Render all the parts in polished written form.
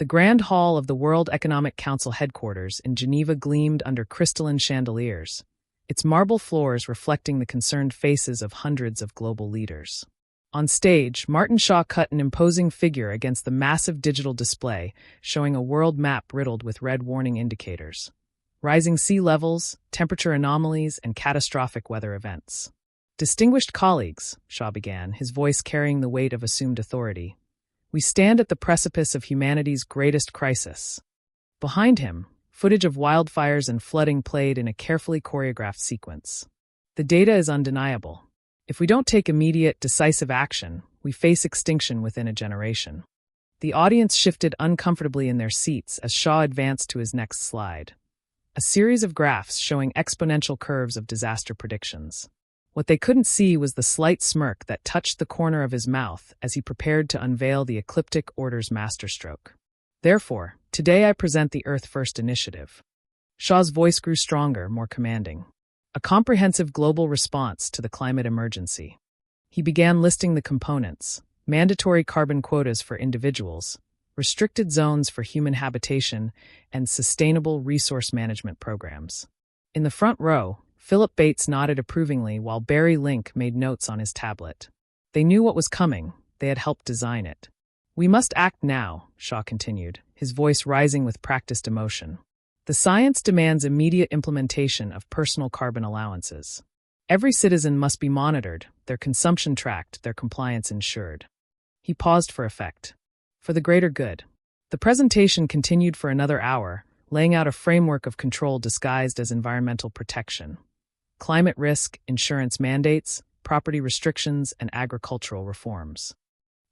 The Grand Hall of the World Economic Council headquarters in Geneva gleamed under crystalline chandeliers, its marble floors reflecting the concerned faces of hundreds of global leaders. On stage, Martin Shaw cut an imposing figure against the massive digital display, showing a world map riddled with red warning indicators. Rising sea levels, temperature anomalies, and catastrophic weather events. Distinguished colleagues, Shaw began, his voice carrying the weight of assumed authority. We stand at the precipice of humanity's greatest crisis. Behind him, footage of wildfires and flooding played in a carefully choreographed sequence. The data is undeniable. If we don't take immediate, decisive action, we face extinction within a generation. The audience shifted uncomfortably in their seats as Shaw advanced to his next slide. A series of graphs showing exponential curves of disaster predictions. What they couldn't see was the slight smirk that touched the corner of his mouth as he prepared to unveil the ecliptic order's masterstroke. Therefore, today I present the Earth First Initiative. Shaw's voice grew stronger, more commanding. A comprehensive global response to the climate emergency. He began listing the components: mandatory carbon quotas for individuals, restricted zones for human habitation, and sustainable resource management programs. In the front row, Philip Bates nodded approvingly while Barry Link made notes on his tablet. They knew what was coming. They had helped design it. We must act now, Shaw continued, his voice rising with practiced emotion. The science demands immediate implementation of personal carbon allowances. Every citizen must be monitored, their consumption tracked, their compliance ensured. He paused for effect. For the greater good. The presentation continued for another hour, laying out a framework of control disguised as environmental protection. Climate risk, insurance mandates, property restrictions, and agricultural reforms.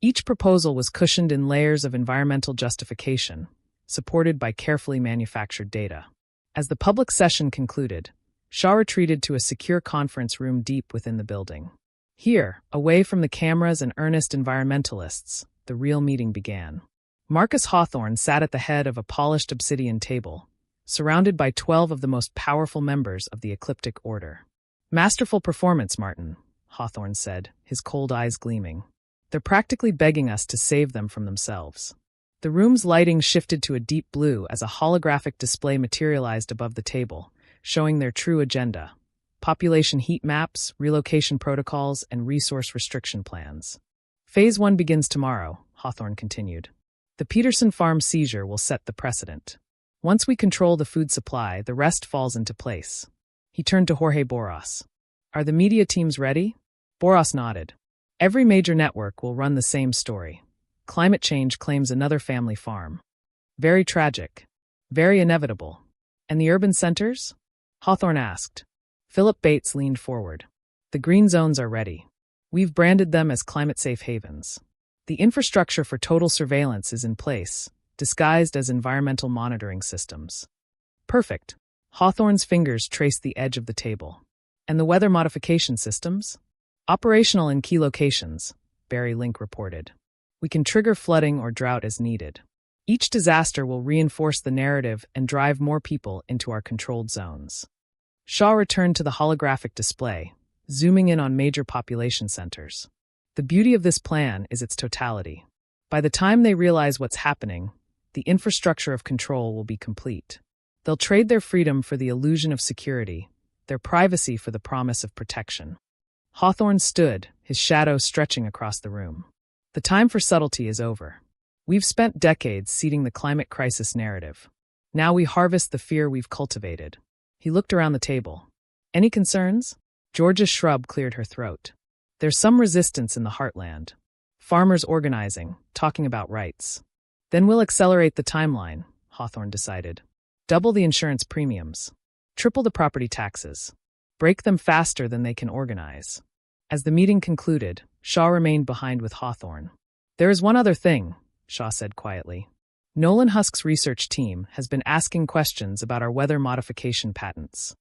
Each proposal was cushioned in layers of environmental justification, supported by carefully manufactured data. As the public session concluded, Shaw retreated to a secure conference room deep within the building. Here, away from the cameras and earnest environmentalists, the real meeting began. Marcus Hawthorne sat at the head of a polished obsidian table, surrounded by 12 of the most powerful members of the ecliptic order. Masterful performance, Martin, Hawthorne said, his cold eyes gleaming. They're practically begging us to save them from themselves. The room's lighting shifted to a deep blue as a holographic display materialized above the table, showing their true agenda: population heat maps, relocation protocols, and resource restriction plans. Phase 1 begins tomorrow, Hawthorne continued. The Peterson Farm seizure will set the precedent. Once we control the food supply, the rest falls into place. He turned to Jorge Boras. Are the media teams ready? Boras nodded. Every major network will run the same story. Climate change claims another family farm. Very tragic. Very inevitable. And the urban centers? Hawthorne asked. Philip Bates leaned forward. The green zones are ready. We've branded them as climate-safe havens. The infrastructure for total surveillance is in place, disguised as environmental monitoring systems. Perfect. Hawthorne's fingers traced the edge of the table. And the weather modification systems? Operational in key locations, Barry Link reported. We can trigger flooding or drought as needed. Each disaster will reinforce the narrative and drive more people into our controlled zones. Shaw returned to the holographic display, zooming in on major population centers. The beauty of this plan is its totality. By the time they realize what's happening, the infrastructure of control will be complete. They'll trade their freedom for the illusion of security, their privacy for the promise of protection. Hawthorne stood, his shadow stretching across the room. The time for subtlety is over. We've spent decades seeding the climate crisis narrative. Now we harvest the fear we've cultivated. He looked around the table. Any concerns? Georgia's shrub cleared her throat. There's some resistance in the heartland. Farmers organizing, talking about rights. Then we'll accelerate the timeline, Hawthorne decided. Double the insurance premiums. Triple the property taxes. Break them faster than they can organize. As the meeting concluded, Shaw remained behind with Hawthorne. There is one other thing, Shaw said quietly. Nolan Husk's research team has been asking questions about our weather modification patents.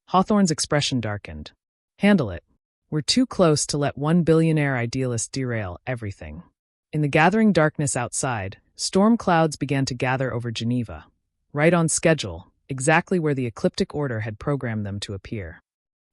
Hawthorne's expression darkened. Handle it. We're too close to let one billionaire idealist derail everything. In the gathering darkness outside, storm clouds began to gather over Geneva, right on schedule, exactly where the ecliptic order had programmed them to appear.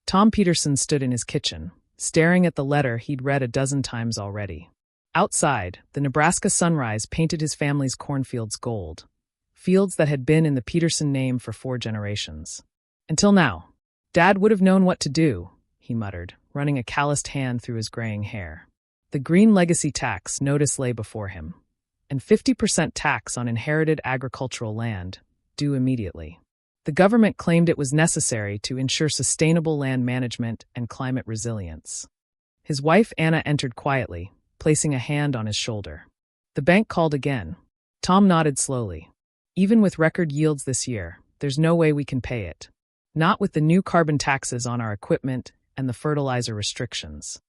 Tom Peterson stood in his kitchen, staring at the letter he'd read a dozen times already. Outside, the Nebraska sunrise painted his family's cornfields gold, fields that had been in the Peterson name for 4 generations. Until now. Dad would have known what to do, he muttered, running a calloused hand through his graying hair. The green legacy tax notice lay before him, and 50% tax on inherited agricultural land, due immediately. The government claimed it was necessary to ensure sustainable land management and climate resilience. His wife Anna entered quietly, placing a hand on his shoulder. The bank called again. Tom nodded slowly. Even with record yields this year, there's no way we can pay it. Not with the new carbon taxes on our equipment and the fertilizer restrictions.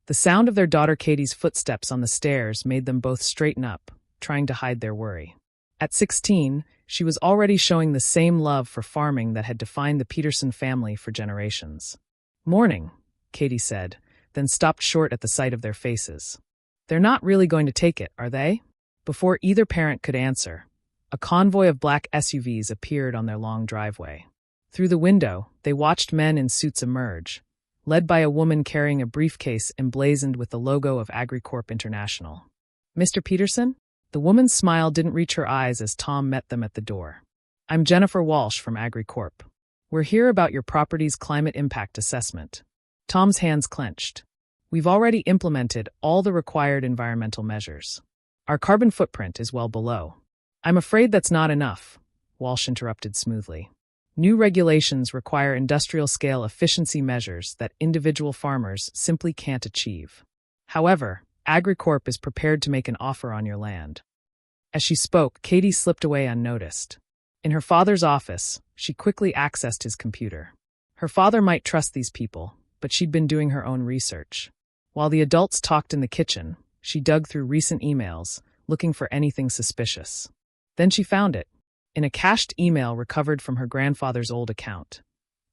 The sound of their daughter Katie's footsteps on the stairs made them both straighten up, trying to hide their worry. At 16, she was already showing the same love for farming that had defined the Peterson family for generations. "Morning," Katie said, then stopped short at the sight of their faces. "They're not really going to take it, are they?" Before either parent could answer, a convoy of black SUVs appeared on their long driveway. Through the window, they watched men in suits emerge, led by a woman carrying a briefcase emblazoned with the logo of AgriCorp International. "Mr. Peterson?" The woman's smile didn't reach her eyes as Tom met them at the door. "I'm Jennifer Walsh from AgriCorp. We're here about your property's climate impact assessment." Tom's hands clenched. "We've already implemented all the required environmental measures. Our carbon footprint is well below." "I'm afraid that's not enough," Walsh interrupted smoothly. "New regulations require industrial-scale efficiency measures that individual farmers simply can't achieve. However, AgriCorp is prepared to make an offer on your land." As she spoke, Katie slipped away unnoticed. In her father's office, she quickly accessed his computer. Her father might trust these people, but she'd been doing her own research. While the adults talked in the kitchen, she dug through recent emails, looking for anything suspicious. Then she found it, in a cached email recovered from her grandfather's old account.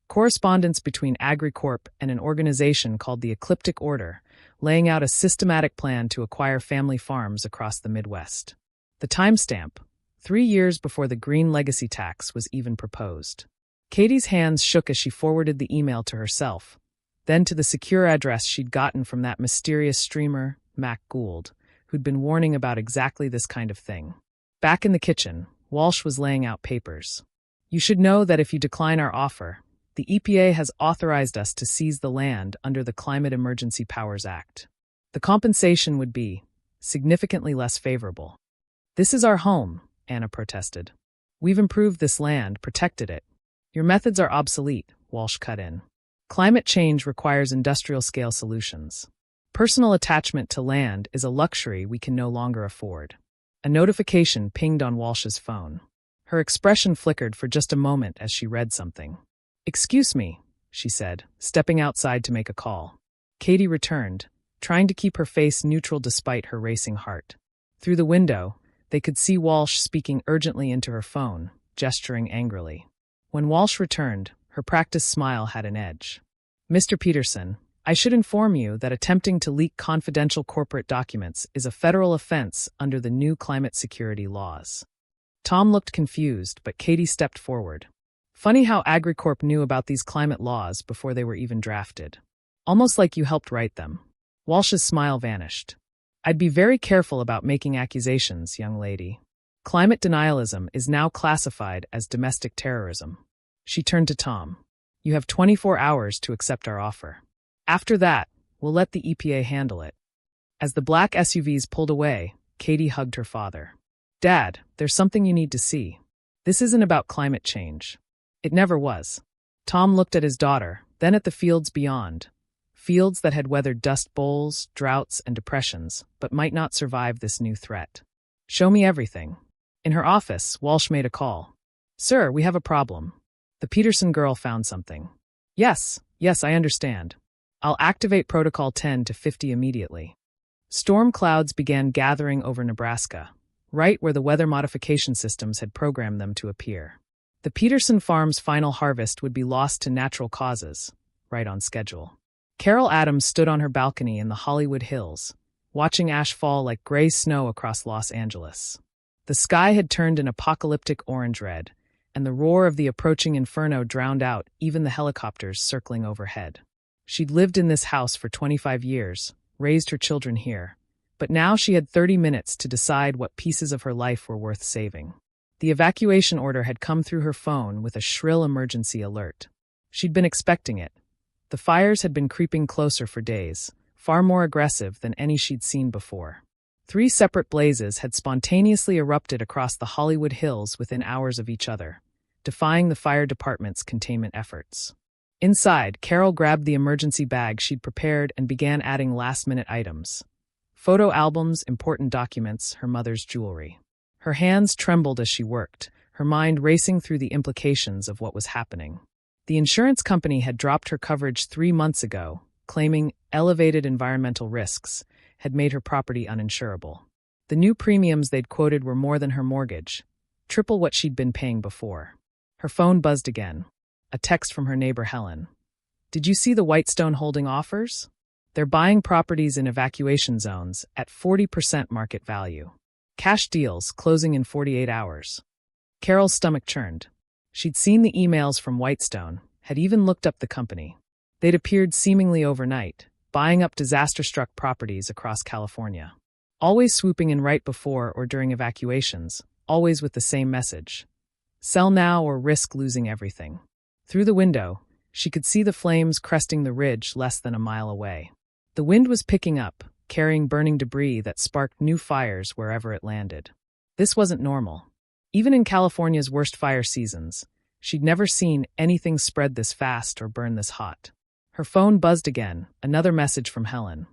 Correspondence between AgriCorp and an organization called the Ecliptic Order, laying out a systematic plan to acquire family farms across the Midwest. The timestamp, 3 years before the green legacy tax was even proposed. Katie's hands shook as she forwarded the email to herself, then to the secure address she'd gotten from that mysterious streamer, Mac Gould, who'd been warning about exactly this kind of thing. Back in the kitchen, Walsh was laying out papers. "You should know that if you decline our offer, the EPA has authorized us to seize the land under the Climate Emergency Powers Act. The compensation would be significantly less favorable." "This is our home," Anna protested. "We've improved this land, protected it." "Your methods are obsolete," Walsh cut in. "Climate change requires industrial-scale solutions. Personal attachment to land is a luxury we can no longer afford." A notification pinged on Walsh's phone. Her expression flickered for just a moment as she read something. "Excuse me," she said, stepping outside to make a call. Katie returned, trying to keep her face neutral despite her racing heart. Through the window, they could see Walsh speaking urgently into her phone, gesturing angrily. When Walsh returned, her practiced smile had an edge. "Mr. Peterson, I should inform you that attempting to leak confidential corporate documents is a federal offense under the new climate security laws." Tom looked confused, but Katie stepped forward. "Funny how AgriCorp knew about these climate laws before they were even drafted. Almost like you helped write them." Walsh's smile vanished. "I'd be very careful about making accusations, young lady. Climate denialism is now classified as domestic terrorism." She turned to Tom. "You have 24 hours to accept our offer. After that, we'll let the EPA handle it." As the black SUVs pulled away, Katie hugged her father. "Dad, there's something you need to see. This isn't about climate change. It never was." Tom looked at his daughter, then at the fields beyond. Fields that had weathered dust bowls, droughts, and depressions, but might not survive this new threat. "Show me everything." In her office, Walsh made a call. "Sir, we have a problem. The Peterson girl found something." Yes, I understand. I'll activate Protocol 10 to 50 immediately." Storm clouds began gathering over Nebraska, right where the weather modification systems had programmed them to appear. The Peterson farm's final harvest would be lost to natural causes, right on schedule. Carol Adams stood on her balcony in the Hollywood Hills, watching ash fall like gray snow across Los Angeles. The sky had turned an apocalyptic orange-red, and the roar of the approaching inferno drowned out even the helicopters circling overhead. She'd lived in this house for 25 years, raised her children here, But now she had 30 minutes to decide what pieces of her life were worth saving. The evacuation order had come through her phone with a shrill emergency alert. She'd been expecting it. The fires had been creeping closer for days, far more aggressive than any she'd seen before. 3 separate blazes had spontaneously erupted across the Hollywood Hills within hours of each other, defying the fire department's containment efforts. Inside, Carol grabbed the emergency bag she'd prepared and began adding last-minute items. Photo albums, important documents, her mother's jewelry. Her hands trembled as she worked, her mind racing through the implications of what was happening. The insurance company had dropped her coverage 3 months ago, claiming elevated environmental risks had made her property uninsurable. The new premiums they'd quoted were more than her mortgage, triple what she'd been paying before. Her phone buzzed again. A text from her neighbor Helen. "Did you see the Whitestone holding offers? They're buying properties in evacuation zones at 40% market value. Cash deals closing in 48 hours. Carol's stomach churned. She'd seen the emails from Whitestone, had even looked up the company. They'd appeared seemingly overnight, buying up disaster-struck properties across California. Always swooping in right before or during evacuations, always with the same message. Sell now or risk losing everything. Through the window, she could see the flames cresting the ridge less than a mile away. The wind was picking up, carrying burning debris that sparked new fires wherever it landed. This wasn't normal. Even in California's worst fire seasons, she'd never seen anything spread this fast or burn this hot. Her phone buzzed again, another message from Helen.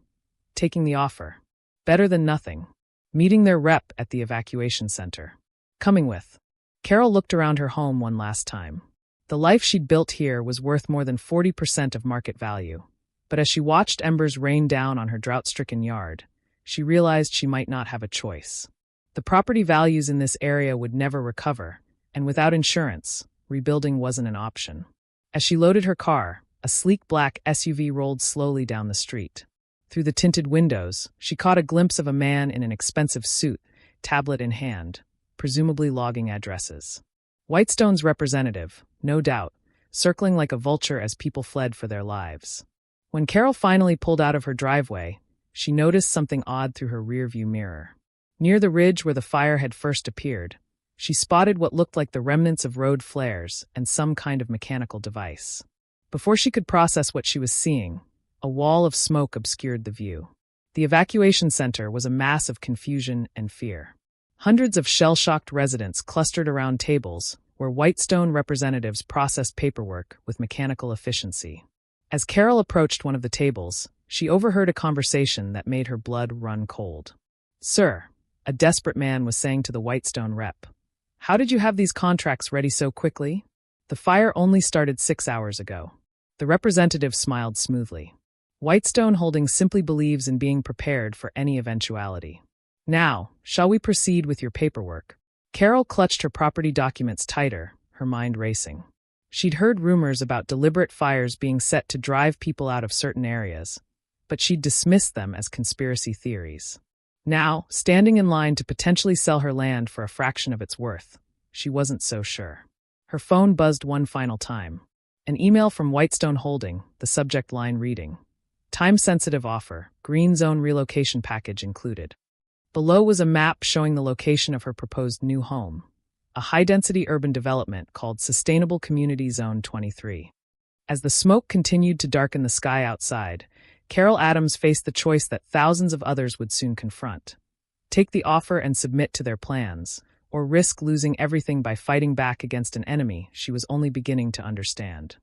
Taking the offer. Better than nothing. Meeting their rep at the evacuation center. Coming with. Carol looked around her home one last time. The life she'd built here was worth more than 40% of market value. But as she watched embers rain down on her drought-stricken yard, she realized she might not have a choice. The property values in this area would never recover, and without insurance, rebuilding wasn't an option. As she loaded her car, a sleek black SUV rolled slowly down the street. Through the tinted windows, she caught a glimpse of a man in an expensive suit, tablet in hand, presumably logging addresses. Whitestone's representative, no doubt, circling like a vulture as people fled for their lives. When Carol finally pulled out of her driveway, she noticed something odd through her rearview mirror. Near the ridge where the fire had first appeared, she spotted what looked like the remnants of road flares and some kind of mechanical device. Before she could process what she was seeing, a wall of smoke obscured the view. The evacuation center was a mass of confusion and fear. Hundreds of shell-shocked residents clustered around tables where Whitestone representatives processed paperwork with mechanical efficiency. As Carol approached one of the tables, she overheard a conversation that made her blood run cold. "Sir," a desperate man was saying to the Whitestone rep, "how did you have these contracts ready so quickly? The fire only started 6 hours ago." The representative smiled smoothly. Whitestone Holdings simply believes in being prepared for any eventuality. "Now, shall we proceed with your paperwork?" Carol clutched her property documents tighter, her mind racing. She'd heard rumors about deliberate fires being set to drive people out of certain areas, but she'd dismissed them as conspiracy theories. Now, standing in line to potentially sell her land for a fraction of its worth, she wasn't so sure. Her phone buzzed one final time. An email from Whitestone Holding, the subject line reading, "Time-sensitive offer, green zone relocation package included." Below was a map showing the location of her proposed new home, a high-density urban development called Sustainable Community Zone 23. As the smoke continued to darken the sky outside, Carol Adams faced the choice that thousands of others would soon confront. Take the offer and submit to their plans, or risk losing everything by fighting back against an enemy she was only beginning to understand.